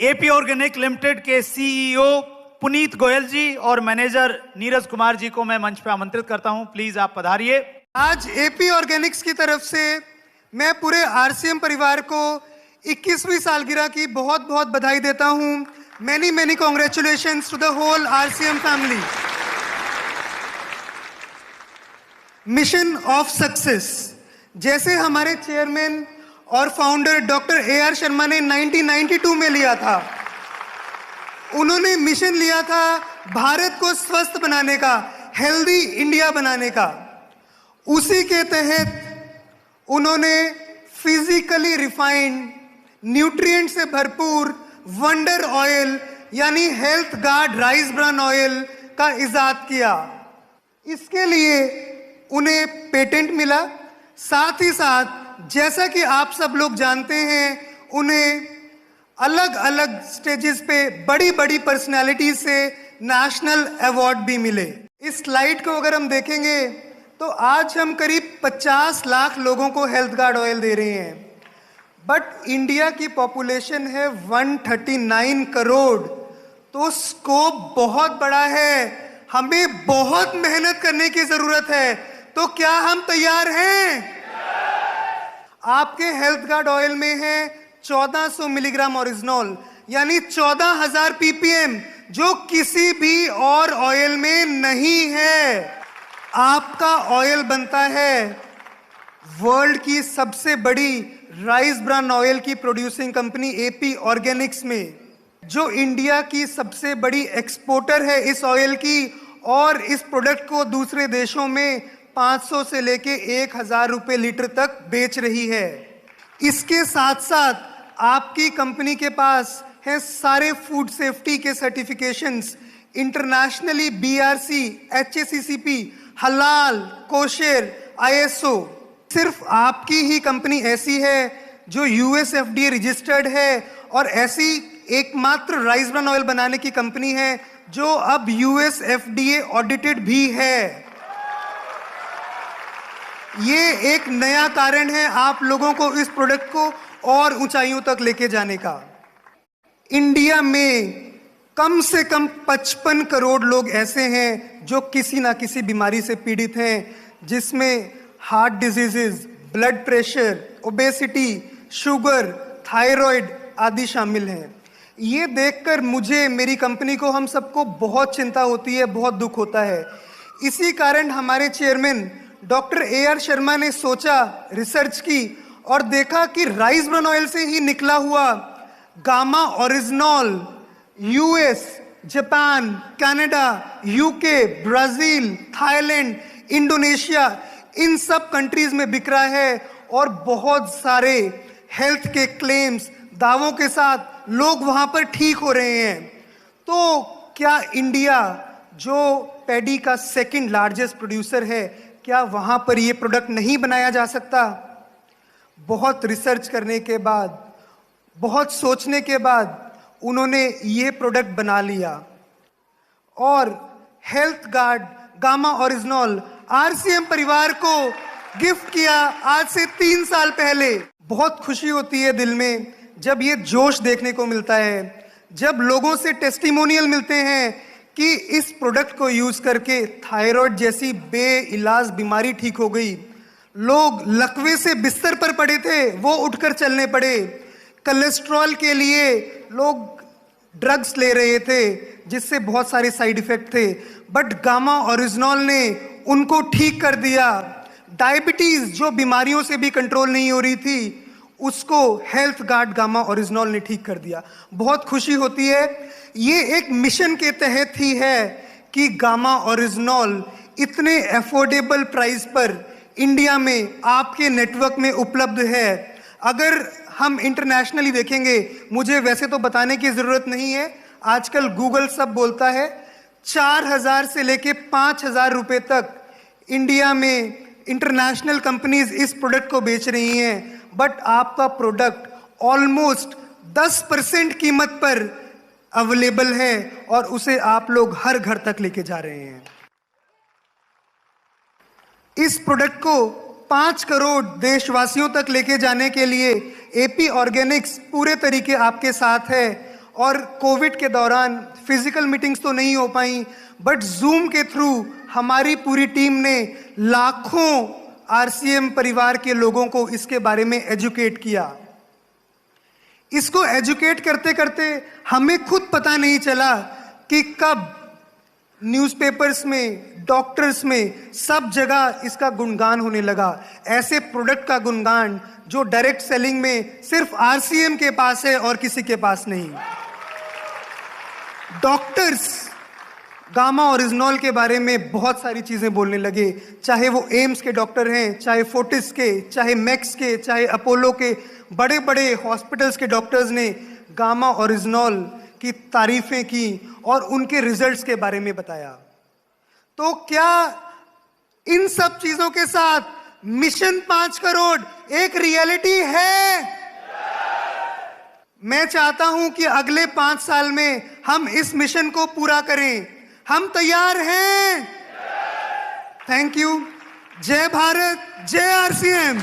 AP organic limited के CEO Puneet Goyal जी और manager Neeraj Kumar ji को मैं मंच पर आमंत्रित करता हूं। प्लीज आप पधारिए। आज एपी ऑर्गेनिक्स की तरफ से मैं पूरे आरसीएम परिवार को 21वीं सालगिरह की बहुत बहुत बधाई देता हूं। Many congratulations to the whole RCM family. Mission of success, जैसे हमारे चेयरमैन और फाउंडर डॉक्टर AR शर्मा ने 1992 में लिया था, उन्होंने मिशन लिया था भारत को स्वस्थ बनाने का, हेल्दी इंडिया बनाने का। उसी के तहत उन्होंने फिजिकली रिफाइंड, न्यूट्रिएंट से भरपूर वंडर ऑयल यानी health guard rice bran oil का इजाद किया। इसके लिए उन्हें पेटेंट मिला। साथ ही साथ जैसा कि आप सब लोग जानते हैं, उन्हें अलग अलग स्टेजेस पे बड़ी बड़ी पर्सनालिटी से नेशनल अवार्ड भी मिले। इस स्लाइड को अगर हम देखेंगे तो आज हम करीब 50 लाख लोगों को हेल्थ गार्ड ऑयल दे रहे हैं, बट इंडिया की पॉपुलेशन है 139 करोड़, तो स्कोप बहुत बड़ा है। हमें बहुत मेहनत करने की जरूरत है। तो क्या हम तैयार हैं? आपके हेल्थ गार्ड ऑयल में है 1400 मिलीग्राम ओरिजिनॉल यानी 14,000 ppm, जो किसी भी और ऑयल में नहीं है। आपका ऑयल बनता है वर्ल्ड की सबसे बड़ी राइस ब्रान ऑयल की प्रोड्यूसिंग कंपनी एपी ऑर्गेनिक्स में, जो इंडिया की सबसे बड़ी एक्सपोर्टर है इस ऑयल की, और इस प्रोडक्ट को दूसरे देशों में 500 से लेके 1,000 रुपए लीटर तक बेच रही है। इसके साथ साथ आपकी कंपनी के पास है सारे फूड सेफ्टी के सर्टिफिकेशंस, इंटरनेशनली BRC, HACCP, हलाल, कोशेर, ISO। सिर्फ आपकी ही कंपनी ऐसी है जो US FDA रजिस्टर्ड है, और ऐसी एकमात्र राइस ब्रान ऑयल बनाने की कंपनी है जो अब US FDA ऑडिटेड भी है। ये एक नया कारण है आप लोगों को इस प्रोडक्ट को और ऊंचाइयों तक लेके जाने का। इंडिया में कम से कम 55 करोड़ लोग ऐसे हैं जो किसी ना किसी बीमारी से पीड़ित हैं, जिसमें heart diseases, blood pressure, obesity, sugar, thyroid आदि शामिल हैं। ये देखकर मुझे, मेरी कंपनी को, हम सबको बहुत चिंता होती है, बहुत दुख होता है। इसी कारण हमारे चेयरमैन डॉक्टर AR शर्मा ने सोचा, रिसर्च की और देखा कि राइस ब्रान ऑयल से ही निकला हुआ gamma oryzanol US, Japan, Canada, UK, Brazil, Thailand, Indonesia, इन सब कंट्रीज में बिक रहा है, और बहुत सारे हेल्थ के क्लेम्स, दावों के साथ लोग वहां पर ठीक हो रहे हैं। तो क्या इंडिया, जो पैडी का सेकंड लार्जेस्ट प्रोड्यूसर है, क्या वहां पर ये प्रोडक्ट नहीं बनाया जा सकता? बहुत रिसर्च करने के बाद, बहुत सोचने के बाद उन्होंने ये प्रोडक्ट बना लिया, और health guard gamma oryzanol RCM परिवार को गिफ्ट किया आज से 3 साल पहले। बहुत खुशी होती है दिल में जब ये जोश देखने को मिलता है, जब लोगों से टेस्टिमोनियल मिलते हैं कि इस प्रोडक्ट को यूज करके थायराइड जैसी बेइलाज बीमारी ठीक हो गई। लोग लकवे से बिस्तर पर पड़े थे, वो उठकर चलने पड़े। कोलेस्ट्रॉल के लिए लोग ड्रग्स ले रहे थे जिससे बहुत सारे साइड इफेक्ट थे, बट गामा ओरिजिनॉल ने उनको ठीक कर दिया। डायबिटीज, जो बीमारियों से भी कंट्रोल नहीं हो रही थी, उसको हेल्थ गार्ड गामा ओरिजिनॉल ने ठीक कर दिया। बहुत खुशी होती है। ये एक मिशन के तहत ही है कि गामा ओरिजिनॉल इतने अफोर्डेबल प्राइस पर इंडिया में आपके नेटवर्क में उपलब्ध है। अगर हम इंटरनेशनली देखेंगे, मुझे वैसे तो बताने की जरूरत नहीं है, आजकल गूगल सब बोलता है, 4,000 से लेके 5,000 रुपए तक इंडिया में इंटरनेशनल कंपनीज इस प्रोडक्ट को बेच रही हैं, बट आपका प्रोडक्ट ऑलमोस्ट 10% कीमत पर अवेलेबल है, और उसे आप लोग हर घर तक लेके जा रहे हैं। इस प्रोडक्ट को 5 करोड़ देशवासियों तक लेके जाने के लिए एपी ऑर्गेनिक्स पूरे तरीके आपके साथ है, और कोविड के दौरान फिजिकल मीटिंग्स तो नहीं हो पाई, बट जूम के थ्रू हमारी पूरी टीम ने लाखों आरसीएम परिवार के लोगों को इसके बारे में एजुकेट किया। इसको एजुकेट करते करते हमें खुद पता नहीं चला कि कब न्यूज़पेपर्स में, डॉक्टर्स में, सब जगह इसका गुणगान होने लगा। ऐसे प्रोडक्ट का गुणगान जो डायरेक्ट सेलिंग में सिर्फ आरसीएम के पास है और किसी के पास नहीं। डॉक्टर्स गामा ओरिजिनॉल के बारे में बहुत सारी चीजें बोलने लगे, चाहे वो एम्स के डॉक्टर हैं, चाहे फोर्टिस के, चाहे मैक्स के, चाहे अपोलो के, बड़े बड़े हॉस्पिटल्स के डॉक्टर्स ने गामा ओरिजिनॉल की तारीफें की और उनके रिजल्ट्स के बारे में बताया। तो क्या इन सब चीजों के साथ मिशन 5 करोड़ एक रियलिटी है? मैं चाहता हूं कि अगले 5 साल में हम इस मिशन को पूरा करें। हम तैयार हैं। Thank you. जय भारत, जय आरसीएम।